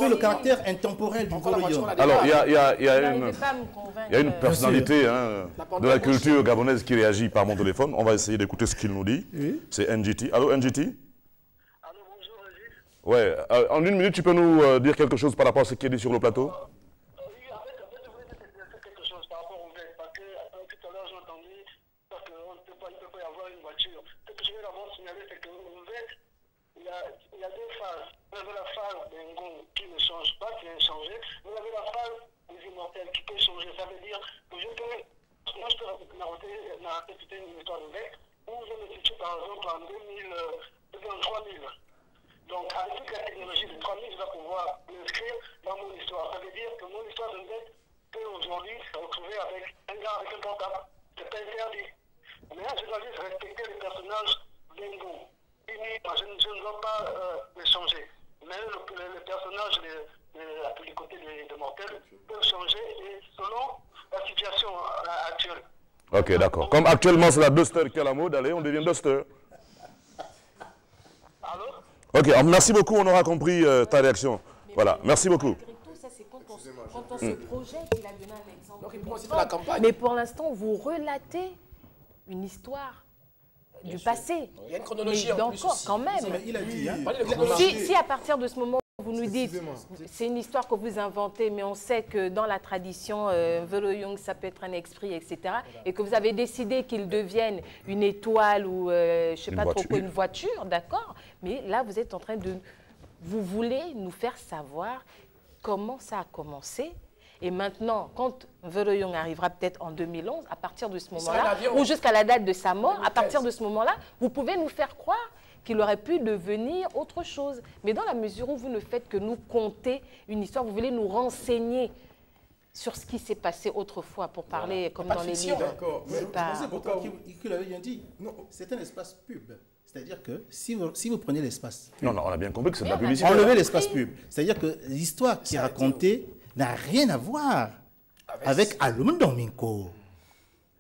Le caractère intemporel du Voloyong. Alors, il y a une personnalité de la culture gabonaise qui réagit par mon téléphone. On va essayer d'écouter ce qu'il nous dit. Oui. C'est NGT. Allô, NGT? Allô, bonjour, Régis. Ouais. En une minute, tu peux nous dire quelque chose par rapport à ce qui est dit sur le plateau? Oui, en fait, je voulais dire quelque chose par rapport au VET. Parce que tout à l'heure, j'ai entendu qu'on ne peut pas y avoir une voiture. Ce que je vais d'abord signaler, c'est qu'au VET, il y a deux phases. Vous avez la phase d'un gong qui ne change pas, qui est changé. Vous avez la phase des immortels qui peut changer. Ça veut dire que moi je peux raconter une histoire de VET où je me situe par exemple en 3000. Donc avec toute la technologie de 3000, je vais pouvoir l'inscrire dans mon histoire. Ça veut dire que mon histoire de VET peut aujourd'hui se retrouver avec un gars avec un portable. C'est pas interdit. Mais là, je dois juste respecter les personnages d'un gong. Je ne dois pas les changer. Mais les personnages du côté des mortels peuvent changer et selon la situation actuelle. Ok, d'accord. Comme actuellement c'est la Duster qui est à la mode, allez, on devient Duster. Allô? Ok, merci beaucoup, on aura compris ta réaction. Voilà, merci beaucoup. Ça, c'est quand on se projette, il a donné un exemple. Mais pour l'instant, vous relatez une histoire du passé. Il y a une chronologie en plus aussi. Quand même. Il a dit, Si à partir de ce moment, vous nous dites, c'est une histoire que vous inventez, mais on sait que dans la tradition, Voloyong, ça peut être un esprit, etc. Et que vous avez décidé qu'il devienne une étoile ou, je ne sais pas trop quoi, une voiture, d'accord? Mais là, vous êtes en train de... Vous voulez nous faire savoir comment ça a commencé. Et maintenant, quand Voloyong arrivera peut-être en 2011, à partir de ce moment-là, ou jusqu'à la date de sa mort, à partir de ce moment-là, vous pouvez nous faire croire qu'il aurait pu devenir autre chose. Mais dans la mesure où vous ne faites que nous conter une histoire, vous voulez nous renseigner sur ce qui s'est passé autrefois, pour parler comme dans les livres. D'accord, mais c'est pourquoi qu'il avait bien dit. Non, c'est un espace pub. C'est-à-dire que si vous prenez l'espace... Non, on a bien compris que c'est de la publicité. Enlevez l'espace pub. C'est-à-dire que l'histoire qui est racontée n'a rien à voir avec Alum Domingo.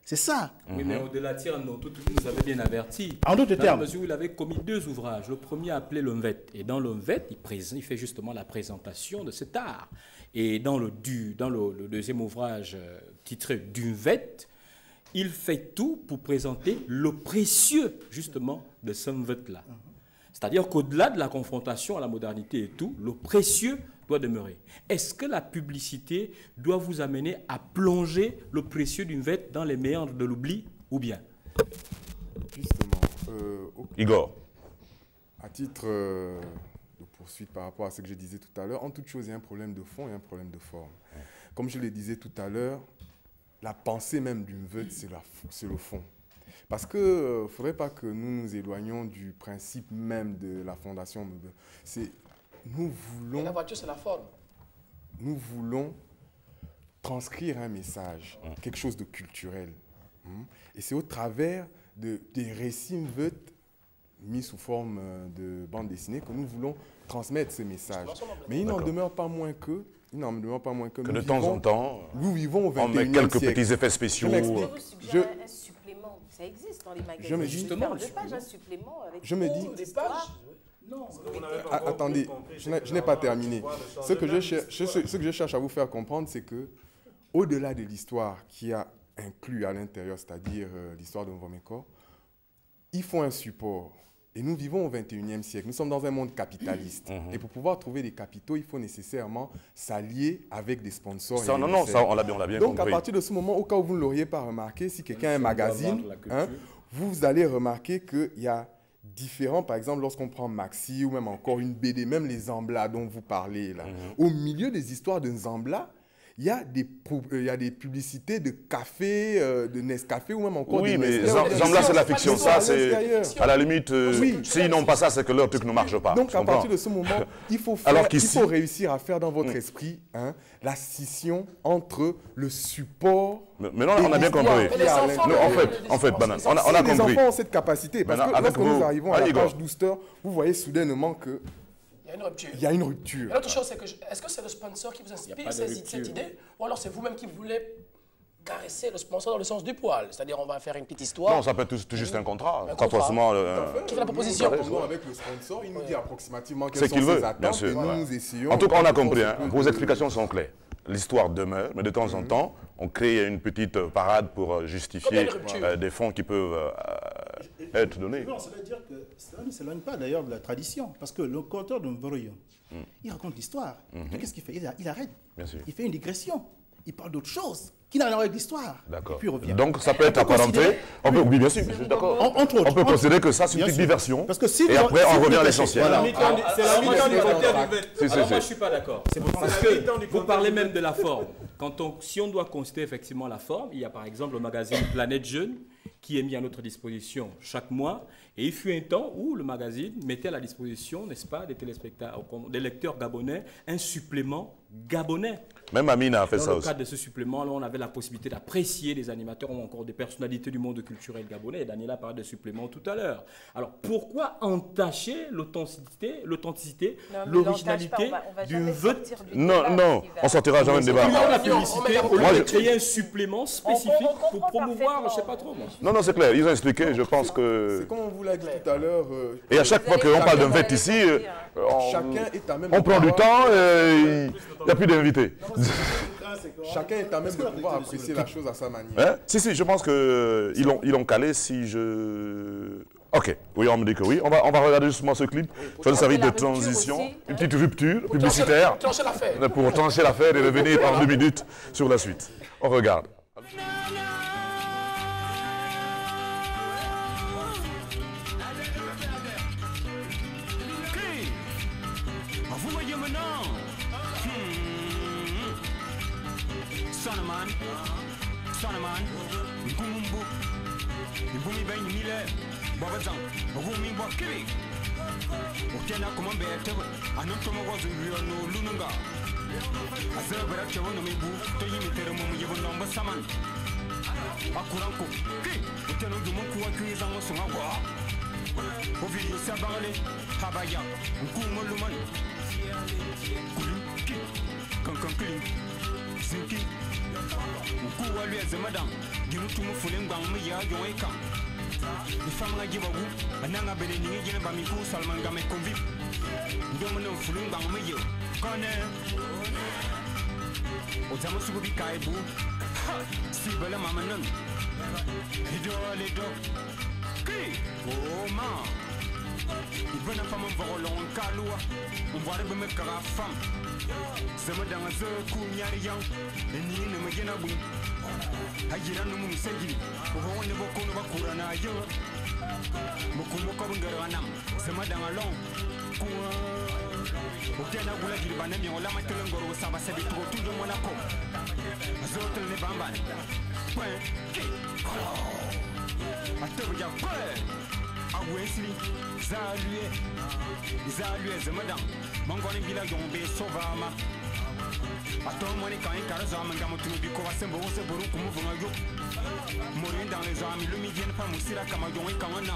C'est ça. Oui, mais au-delà de Tierno, tout nous avait bien averti. En d'autres termes. Dans la mesure où il avait commis deux ouvrages. Le premier appelé l'Omvet. Et dans l'Omvet, il fait justement la présentation de cet art. Et dans le deuxième ouvrage titré Dumvet, il fait tout pour présenter le précieux, justement, de ce Mvet-là. C'est-à-dire qu'au-delà de la confrontation à la modernité et tout, le précieux doit demeurer. Est-ce que la publicité doit vous amener à plonger le précieux d'une vête dans les méandres de l'oubli ou bien? Justement, Igor. À titre de poursuite par rapport à ce que je disais tout à l'heure, en toute chose, il y a un problème de fond et un problème de forme. Comme je le disais tout à l'heure, la pensée même d'une vête, c'est le fond. Parce qu'il ne faudrait pas que nous nous éloignions du principe même de la fondation. Nous voulons... La voiture, c'est la forme. Nous voulons transcrire un message, quelque chose de culturel. Et c'est au travers des récits mis sous forme de bande dessinée que nous voulons transmettre ce message. Mais il n'en demeure pas moins que... Que de temps en temps, nous vivons au 21e on met quelques siècle. petits effets spéciaux. Un supplément, ça existe dans les magazines. Justement, un supplément avec je me dis... Des pages. Non. Attendez, je n'ai pas terminé. Ce que je cherche à vous faire comprendre, c'est que au-delà de l'histoire qui a inclus à l'intérieur, c'est-à-dire l'histoire de Mvomeko, il faut un support. Et nous vivons au 21e siècle. Nous sommes dans un monde capitaliste. Et pour pouvoir trouver des capitaux, il faut nécessairement s'allier avec des sponsors. Ça, on l'a bien compris. Donc, à partir de ce moment, au cas où vous ne l'auriez pas remarqué, si quelqu'un a un magazine, vous allez remarquer qu'il y a différents, par exemple, lorsqu'on prend Maxi ou même encore une BD, même les Zambla dont vous parlez là. Au milieu des histoires de Zambla, il y a des publicités de café, de Nescafé ou même encore oui, de mais Nestlé. là, c'est la fiction. Ça, c'est à la limite, s'ils n'ont pas ça, c'est que leur truc ne marche pas. Donc, à partir de ce moment, il faut réussir à faire dans votre esprit la scission entre le support. Mais non, on a bien compris. En fait, Banane, on a compris. Les enfants ont cette capacité. Parce que lorsque nous arrivons à la page 12, vous voyez soudainement que il y a une rupture. L'autre chose, c'est que est-ce que c'est le sponsor qui vous inspire cette idée, ou alors c'est vous-même qui voulez caresser le sponsor dans le sens du poil? C'est-à-dire, on va faire une petite histoire. Non, ça peut être tout juste un contrat. Pas forcément. Qui fait la proposition? Avec le sponsor, il nous dit approximativement quelles sont ses attentes et nous essayons. En tout cas, on a compris. Vos explications sont claires. L'histoire demeure, mais de temps en temps, on crée une petite parade pour justifier des fonds qui peuvent être donnés. Ça veut dire que ça ne s'éloigne pas d'ailleurs de la tradition, parce que le conteur de Mvoroyo, il raconte l'histoire. Qu'est-ce qu'il fait? Il arrête. Il fait une digression. Il parle d'autre chose qui n'a rien à voir avec l'histoire. D'accord. Puis il revient. Donc ça peut être apparenté. Oui, bien sûr, je suis d'accord. On peut considérer que ça, c'est une petite diversion. Parce que et après, on revient à l'essentiel. C'est la mi-temps du conteur du VET. Moi, je ne suis pas d'accord. Parce que vous parlez même de la forme. Si on doit considérer effectivement la forme, il y a par exemple le magazine Planète Jeune qui est mis à notre disposition chaque mois. Et il fut un temps où le magazine mettait à la disposition, n'est-ce pas, des téléspectateurs, des lecteurs gabonais, un supplément gabonais. Même Amina a fait ça aussi. Dans le cadre de ce supplément, là, on avait la possibilité d'apprécier des animateurs ou encore des personnalités du monde culturel gabonais. Et Daniela parlait de supplément tout à l'heure. Alors, pourquoi entacher l'authenticité, l'originalité du vote? Non, on ne sortira jamais de débat. La publicité, au lieu de créer un supplément spécifique pour promouvoir, je ne sais pas trop. Non, c'est clair. Ils ont expliqué, je pense que... C'est comme on vous l'a dit tout à l'heure. Et à chaque fois qu'on parle d'un VET ici, on prend du temps et il n'y a plus d'invités. Chacun est à même de pouvoir apprécier la chose à sa manière. Si, je pense qu'ils l'ont calé si je... Ok, oui, on me dit que oui. On va regarder justement ce clip. Ça nous servir de transition, une petite rupture publicitaire pour trancher l'affaire et revenir en 2 minutes sur la suite. On regarde. Sonaman, Ngumbu, Ngumi Ben Mille, Babazan, Ngumi Bakiri. Okena Kumambe, Anotomo was no Lununga. As a Baracho no Mibu, Toyimiterum, Yavon Saman. Akuranko, Utano Dumoku, Kizamo Sumawa. Ovi Sabale, Habaya, Nkumuluman, Kuluki, Kankankili, Zinki. Mkuu wa lweze madam, girutu mufulenga mmiya yoeka. Ifamanga jibagu, ananga bene ningi jene ba miku salmanga me konvip. Ndomo no fulenga mmiya. Kone. Ozamu sugu bi kaibu. Sibele mama nun. Hidole dok. Ki. Oh ma. Ibana fama volon kalua. Umware beme kara fam. Sama danga ze kunyari yang. Ni ne magena bu. Hajira no mu segi. Obo wonne boko no bakura na yo. Mukumo ko ngara nam. Sama danga long. Kuwa. Okena bula giri banami ola matelo ngoro saba sabi to tudo monako. Azotel ne bamba. Pwe. Ki. Atebo ya pwe. Awesli. Zalue zemadam. Mangoni bila yombe sovama. Atom money quand Karazam and Gamotu because Sembo se Buru Kumuvunayo. Morin dans les armes, l'humidien pas Moussira Kamadon et Kamana.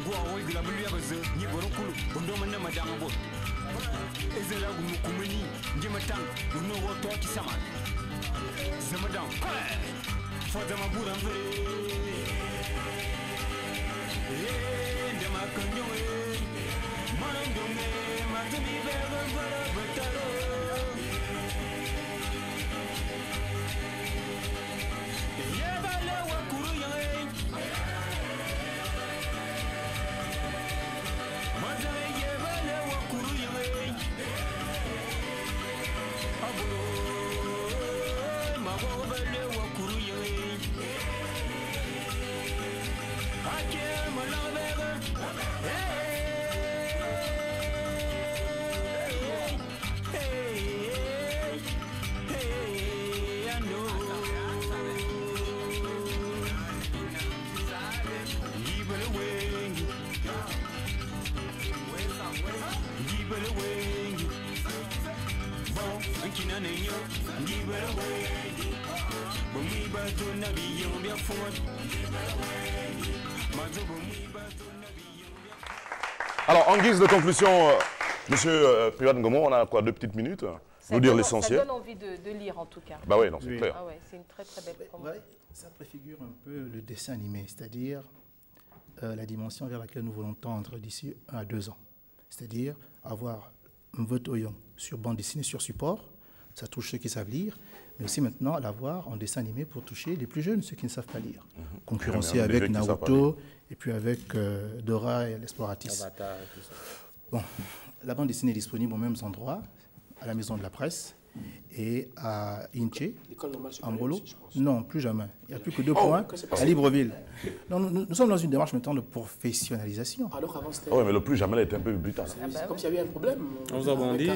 Go away, Glabuya, Niborokulu, Undomana Madame Bot. Ezela Mukumuni, Jimatan, you know what talk is Saman. Zemadam, for the Maburam. wengi bon nkina nenyo ngibala wengi bomwiba tona biyo bya fond ngibala wengi mazo bomwiba tona biyo. Alors, en guise de conclusion, Monsieur Privat Ngomo, on a quoi, 2 petites minutes? Nous dire l'essentiel. Ça donne envie de lire en tout cas. Bah oui, non, c'est clair. Ah ouais, c'est une très très belle promo. Ouais, ça préfigure un peu le dessin animé, c'est-à-dire la dimension vers laquelle nous voulons tendre d'ici 1 à 2 ans. C'est-à-dire avoir un vote Oyong sur bande dessinée, sur support, ça touche ceux qui savent lire, mais aussi maintenant l'avoir en dessin animé pour toucher les plus jeunes, ceux qui ne savent pas lire. Concurrencer avec Naruto et puis avec Dora et l'Exploratrice. Avatar et tout ça. Bon, la bande dessinée est disponible aux mêmes endroits, à la Maison de la Presse et à Inche, en Bolo. Non, plus jamais. Il n'y a plus que 2 points à Libreville. Non, nous sommes dans une démarche maintenant de professionnalisation. Alors avant c'était... Oui, mais le plus jamais, elle était un peu brutal. C'est comme s'il y avait un problème. Nous avons dit...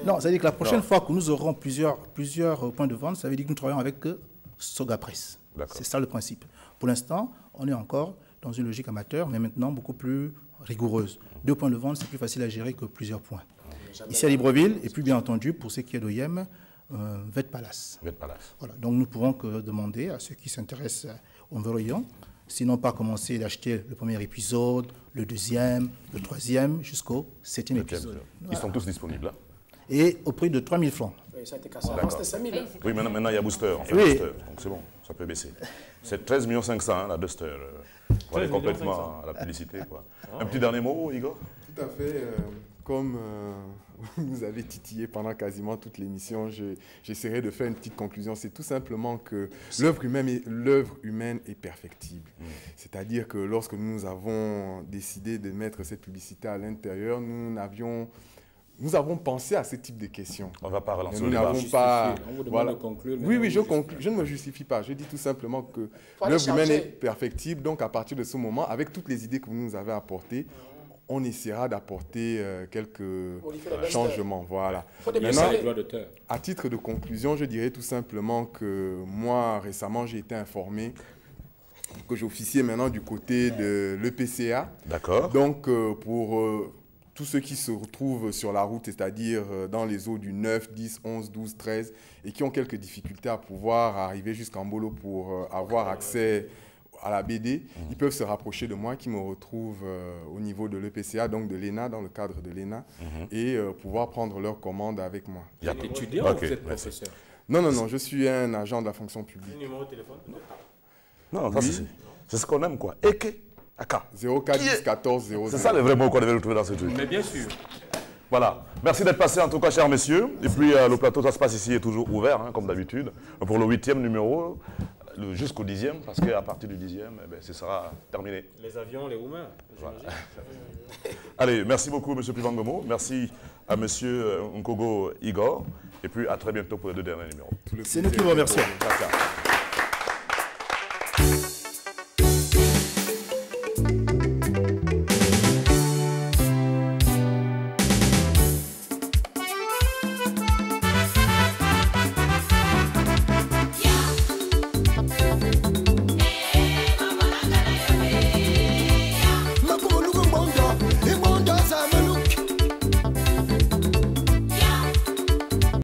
Non, ça veut dire que la prochaine fois que nous aurons plusieurs points de vente, ça veut dire que nous travaillons avec Soga Press. C'est ça le principe. Pour l'instant, on est encore dans une logique amateur, mais maintenant beaucoup plus rigoureuse. 2 points de vente, c'est plus facile à gérer que plusieurs points. Ici à Libreville, et puis bien entendu, pour ceux qui est d'OIM, Vet Palace. Voilà. Donc nous ne pouvons que demander à ceux qui s'intéressent au Mveroyon, sinon pas commencer d'acheter le premier épisode, le 2e, le 3e, jusqu'au 7e épisode. Ils sont tous disponibles là. Et au prix de 3 000 francs. Oui, ça a été cassé. Avant c'était 5 000. Oui, maintenant il y a Booster. On fait Booster, donc c'est bon, ça peut baisser. C'est 13 500 000 la Booster. On va aller complètement à la publicité. Quoi. Un petit dernier mot, Igor? Tout à fait. Comme vous avez titillé pendant quasiment toute l'émission, j'essaierai de faire une petite conclusion. C'est tout simplement que l'œuvre humaine est perfectible. C'est-à-dire que lorsque nous avons décidé de mettre cette publicité à l'intérieur, nous avons pensé à ce type de questions. On ne va pas relancer le débat. On vous demande de conclure. Oui, je ne me justifie pas. Je dis tout simplement que l'œuvre humaine est perfectible. Donc, à partir de ce moment, avec toutes les idées que vous nous avez apportées, on essaiera d'apporter quelques changements. Voilà. Maintenant, à titre de conclusion, je dirais tout simplement que moi, récemment, j'ai été informé que j'officiais maintenant du côté de l'EPCA. D'accord. Donc, pour tous ceux qui se retrouvent sur la route, c'est-à-dire dans les eaux du 9, 10, 11, 12, 13, et qui ont quelques difficultés à pouvoir arriver jusqu'en Bolo pour avoir accès à la BD, ils peuvent se rapprocher de moi, qui me retrouve au niveau de l'EPCA, donc de l'ENA, dans le cadre de l'ENA, et pouvoir prendre leur commande avec moi. Vous êtes étudiant ou vous êtes professeur? Non, je suis un agent de la fonction publique. Numéro de téléphone? Non, c'est ce qu'on aime, quoi. Eke Aka. 04 10 14 00. C'est ça le vrai mot qu'on devait retrouver dans ce truc. Mais bien sûr. Voilà. Merci d'être passé en tout cas, chers messieurs. Et puis le plateau, ça se passe ici, est toujours ouvert, hein, comme d'habitude. Pour le 8e numéro, jusqu'au 10e, parce qu'à partir du 10e, ce sera terminé. Les avions, les roumains. Voilà. Allez, merci beaucoup, M. Privat Ngomo. Merci à M. Nkogo Igor. Et puis à très bientôt pour les 2 derniers numéros. C'est nous qui vous remercions. Merci.